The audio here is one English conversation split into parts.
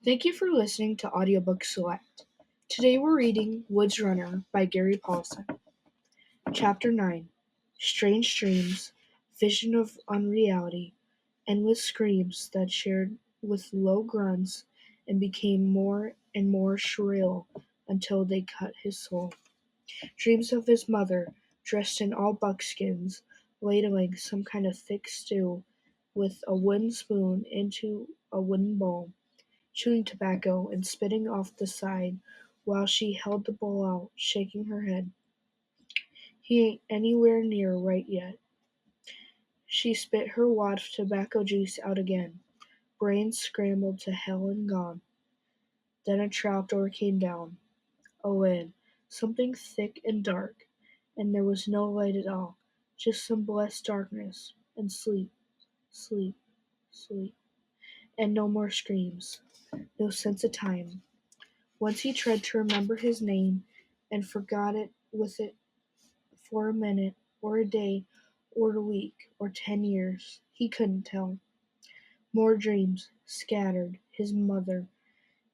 Thank you for listening to Audiobook Select. Today we're reading Woods Runner by Gary Paulsen. Chapter 9 Strange Dreams, Vision of Unreality, Endless Screams that shared with low grunts and became more and more shrill until they cut his soul. Dreams of his mother, dressed in all buckskins, ladling some kind of thick stew with a wooden spoon into a wooden bowl, chewing tobacco and spitting off the side while she held the bowl out, shaking her head. "He ain't anywhere near right yet." She spit her wad of tobacco juice out again. Brains scrambled to hell and gone. Then a trapdoor came down. A lid. Something thick and dark. And there was no light at all. Just some blessed darkness. And sleep. Sleep. Sleep. And no more screams. No sense of time. Once he tried to remember his name, and forgot it with it for a minute, or a day, or a week, or 10 years. He couldn't tell. More dreams, scattered. His mother,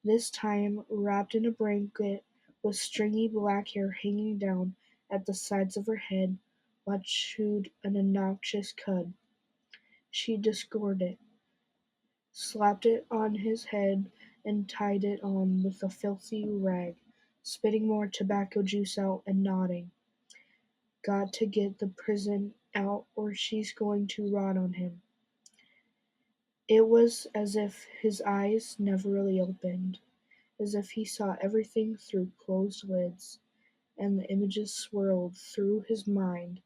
this time wrapped in a blanket with stringy black hair hanging down at the sides of her head, while chewed an obnoxious cud. She disgorged it, slapped it on his head, and tied it on with a filthy rag, spitting more tobacco juice out and nodding. "Got to get the prison out or she's going to rot on him." It was as if his eyes never really opened, as if he saw everything through closed lids, and the images swirled through his mind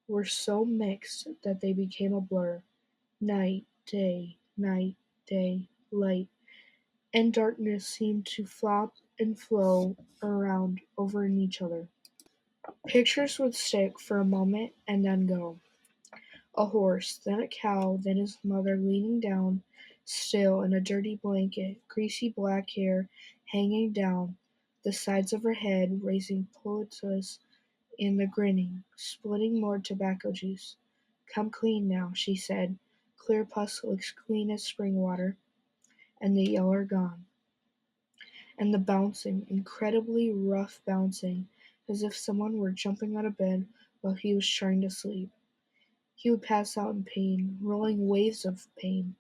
were so mixed that they became a blur. Night, day, light, and darkness seemed to flop and flow around over in each other. Pictures would stick for a moment and then go. A horse, then a cow, then his mother leaning down, still in a dirty blanket, greasy black hair hanging down the sides of her head, raising poultice and the grinning, splitting more tobacco juice. "Come clean now," she said. "Clear pus looks clean as spring water." And the yell are gone. And the bouncing, incredibly rough bouncing, as if someone were jumping out of bed while he was trying to sleep. He would pass out in pain, rolling waves of pain.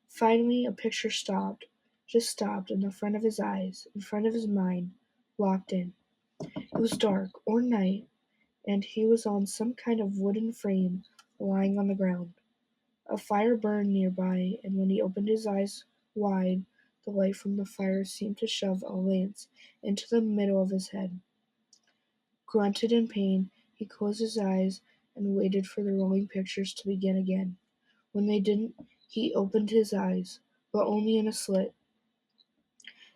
Finally a picture stopped, just stopped in the front of his eyes, in front of his mind, locked in. It was dark, or night, and he was on some kind of wooden frame, lying on the ground. A fire burned nearby, and when he opened his eyes wide, the light from the fire seemed to shove a lance into the middle of his head. Grunted in pain, he closed his eyes and waited for the rolling pictures to begin again. When they didn't, he opened his eyes, but only in a slit.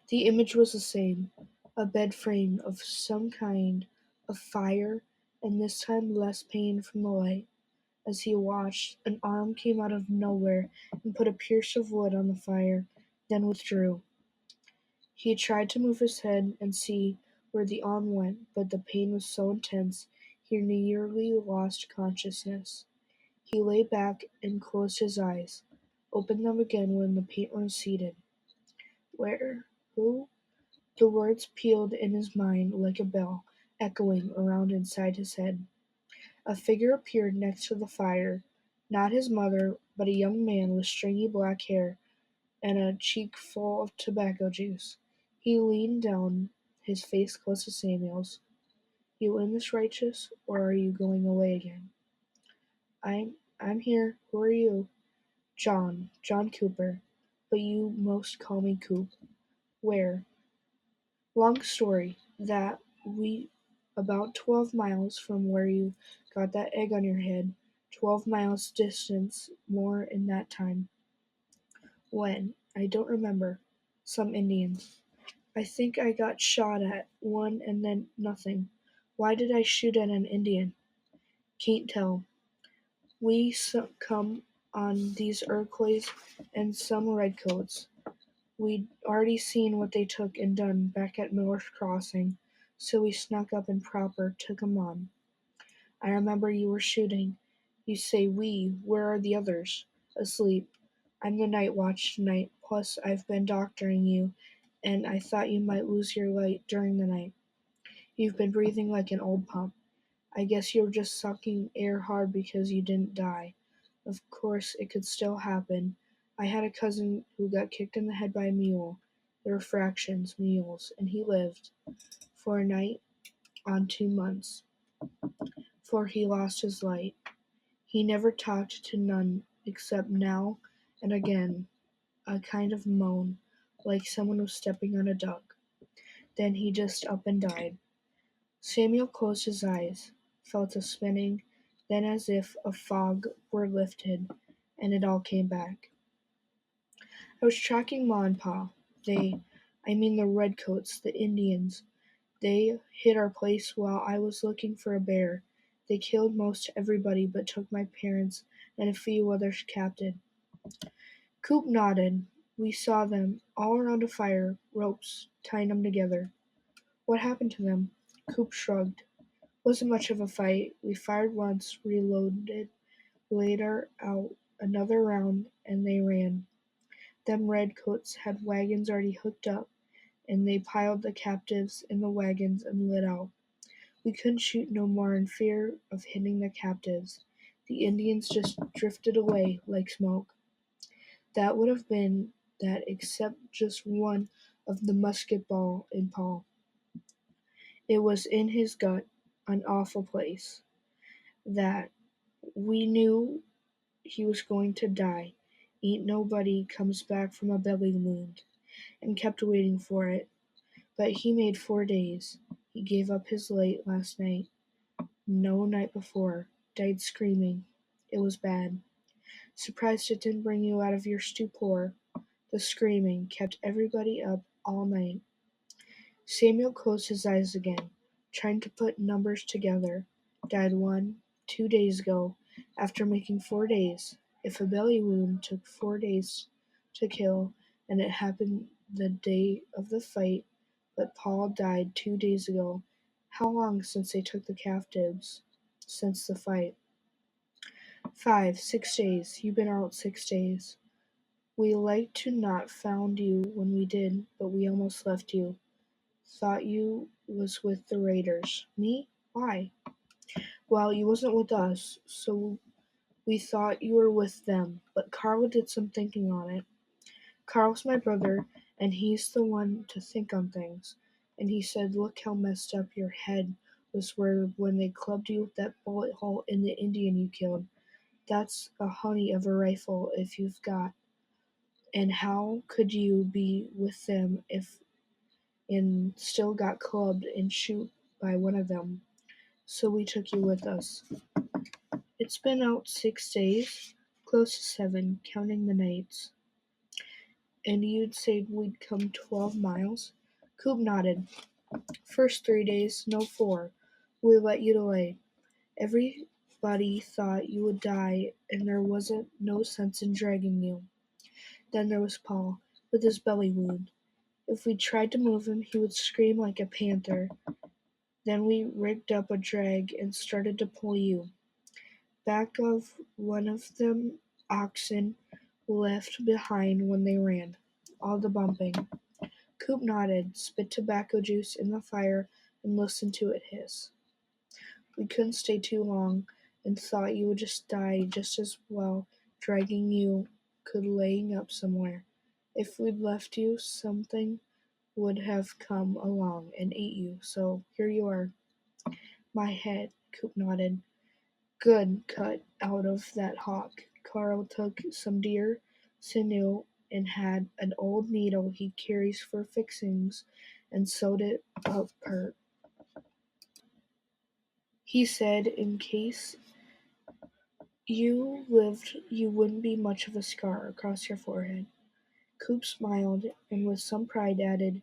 The image was the same, a bed frame of some kind, of fire, and this time less pain from the light. As he watched, an arm came out of nowhere and put a piece of wood on the fire, then withdrew. He tried to move his head and see where the arm went, but the pain was so intense he nearly lost consciousness. He lay back and closed his eyes, opened them again when the pain receded. "Where? Who?" The words pealed in his mind like a bell, echoing around inside his head. A figure appeared next to the fire, not his mother, but a young man with stringy black hair and a cheek full of tobacco juice. He leaned down, his face close to Samuel's. "You in this righteous, or are you going away again?" I'm here. Who are you?" John Cooper. But you most call me Coop." "Where?" "Long story. That we about 12 miles from where you got that egg on your head. 12 miles distance more in that time." "When?" "I don't remember. Some Indians. I think I got shot at one and then nothing." "Why did I shoot at an Indian?" "Can't tell. We come on these Iroquois and some redcoats. We'd already seen what they took and done back at Miller's Crossing, so we snuck up and proper took 'em on. I remember you were shooting. You say we, where are the others?" "Asleep." I'm the night watch tonight, plus I've been doctoring you, and I thought you might lose your light during the night. You've been breathing like an old pump. I guess you're just sucking air hard because you didn't die. Of course, it could still happen. I had a cousin who got kicked in the head by a mule. There were fractions, mules, and he lived for a night on 2 months, for he lost his light. He never talked to none except now and again a kind of moan, like someone was stepping on a duck. Then he just up and died. Samuel closed his eyes, felt a spinning, then as if a fog were lifted, and it all came back. I was tracking Ma and Pa. I mean the redcoats, the Indians. They hid our place while I was looking for a bear. They killed most everybody but took my parents and a few others captive. Coop nodded. We saw them, all around a fire, ropes, tying them together. What happened to them? Coop shrugged. Wasn't much of a fight. We fired once, reloaded, later out another round, and they ran. Them redcoats had wagons already hooked up, and they piled the captives in the wagons and lit out. We couldn't shoot no more in fear of hitting the captives. The Indians just drifted away like smoke. That would have been that except just one of the musket ball in Paul. It was in his gut, an awful place, that we knew he was going to die. Ain't nobody comes back from a belly wound, and kept waiting for it. But he made 4 days. He gave up his light last night. No, night before. Died screaming. It was bad. Surprised it didn't bring you out of your stupor. The screaming kept everybody up all night. Samuel closed his eyes again, trying to put numbers together. Died 2 days ago, after making 4 days. If a belly wound took 4 days to kill, and it happened the day of the fight, but Paul died 2 days ago, how long since they took the captives? Since the fight. 6 days. You've been out 6 days. We like to not found you when we did, but we almost left you. Thought you was with the raiders. Me? Why? Well, you wasn't with us, so we thought you were with them, but Carl did some thinking on it. Carl's my brother, and he's the one to think on things. And he said, look how messed up your head was where when they clubbed you with that bullet hole in the Indian you killed. That's a honey of a rifle if you've got. And how could you be with them if and still got clubbed and shoot by one of them? So we took you with us. It's been out 6 days, close to 7, counting the nights. And you'd say we'd come 12 miles? Coop nodded. First 3 days, no 4. We let you delay. Everybody thought you would die, and there wasn't no sense in dragging you. Then there was Paul, with his belly wound. If we tried to move him, he would scream like a panther. Then we rigged up a drag and started to pull you. Back of one of them oxen left behind when they ran. All the bumping. Coop nodded, spit tobacco juice in the fire, and listened to it hiss. We couldn't stay too long, and thought you would just die just as well dragging you could laying up somewhere. If we'd left you, something would have come along and ate you, so here you are. My head, Coop nodded. Good cut out of that hawk. Carl took some deer sinew and had an old needle he carries for fixings and sewed it up pert. He said in case you lived you wouldn't be much of a scar across your forehead. Coop smiled and with some pride added,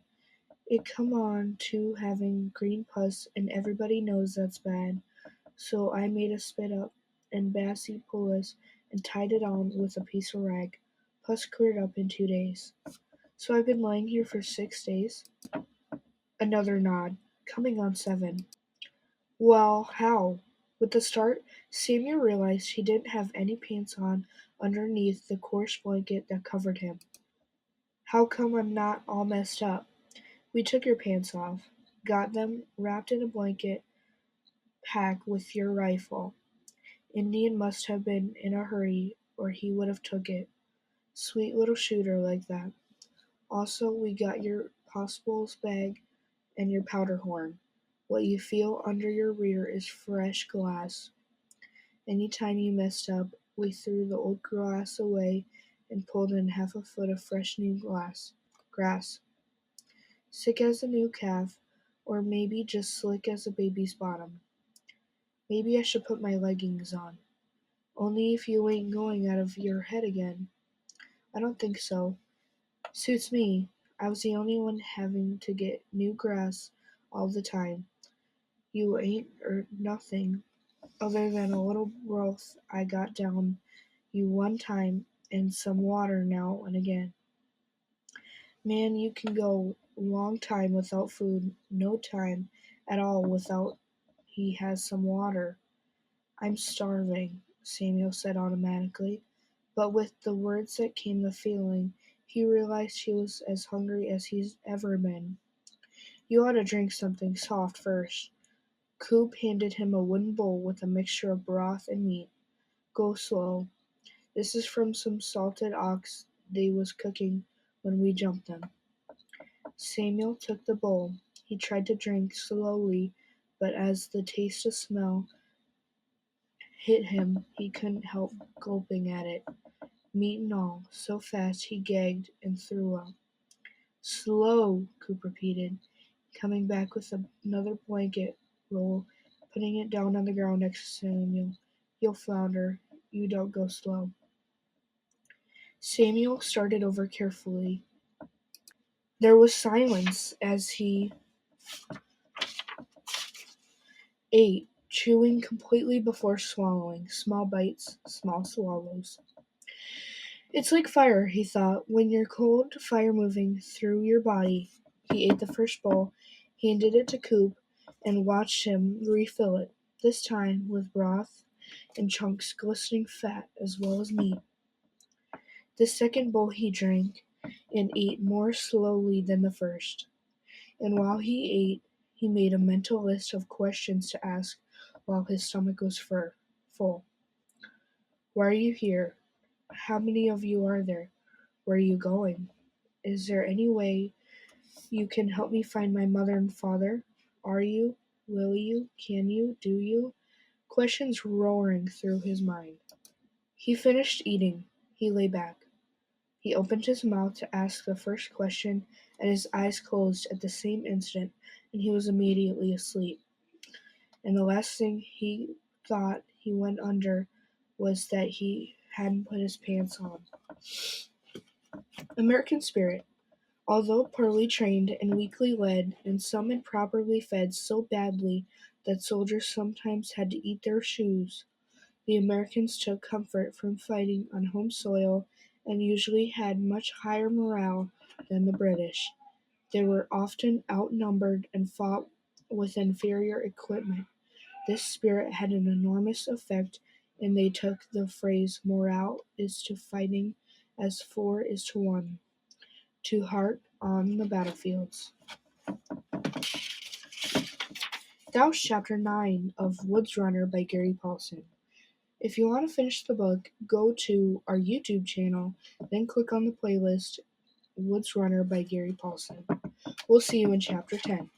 it come on to having green pus and everybody knows that's bad. So I made a spit up and Bassy pullus and tied it on with a piece of rag. Pus cleared up in 2 days. So I've been lying here for 6 days? Another nod. Coming on 7. Well, how? With the start, Samuel realized he didn't have any pants on underneath the coarse blanket that covered him. How come I'm not all messed up? We took your pants off, got them wrapped in a blanket pack with your rifle. Indian must have been in a hurry or he would have took it. Sweet little shooter like that. Also, we got your possibles bag and your powder horn. What you feel under your rear is fresh glass. Any time you messed up, we threw the old glass away and pulled in half a foot of fresh new grass. Sick as a new calf, or maybe just slick as a baby's bottom. Maybe I should put my leggings on. Only if you ain't going out of your head again. I don't think so. Suits me. I was the only one having to get new grass all the time. You ain't nothing other than a little growth I got down you one time and some water now and again. Man, you can go long time without food, no time at all without he has some water. I'm starving, Samuel said automatically, but with the words that came the feeling. He realized he was as hungry as he's ever been. You ought to drink something soft first. Coop handed him a wooden bowl with a mixture of broth and meat. Go slow. This is from some salted ox they was cooking when we jumped them. Samuel took the bowl. He tried to drink slowly, but as the taste of smell hit him, he couldn't help gulping at it. Meat and all, so fast he gagged and threw up. Slow, Coop repeated, coming back with another blanket roll, putting it down on the ground next to Samuel. You'll flounder. You don't go slow. Samuel started over carefully. There was silence as he ate, chewing completely before swallowing, small bites, small swallows. It's like fire, he thought, when you're cold fire moving through your body. He ate the first bowl, handed it to Coop, and watched him refill it, this time with broth and chunks glistening fat as well as meat. The second bowl he drank, and ate more slowly than the first. And while he ate, he made a mental list of questions to ask while his stomach was full. Why are you here? How many of you are there? Where are you going? Is there any way you can help me find my mother and father? Are you? Will you? Can you? Do you? Questions roaring through his mind. He finished eating. He lay back. He opened his mouth to ask the first question, and his eyes closed at the same instant, and he was immediately asleep. And the last thing he thought he went under was that he hadn't put his pants on. American spirit. Although poorly trained and weakly led, and some improperly fed so badly that soldiers sometimes had to eat their shoes, the Americans took comfort from fighting on home soil and usually had much higher morale than the British. They were often outnumbered and fought with inferior equipment. This spirit had an enormous effect, and they took the phrase morale is to fighting as 4 is to 1 to heart on the battlefields. That was chapter 9 of Woods Runner by Gary Paulsen. If you want to finish the book, go to our YouTube channel, then click on the playlist Woods Runner by Gary Paulsen. We'll see you in chapter 10.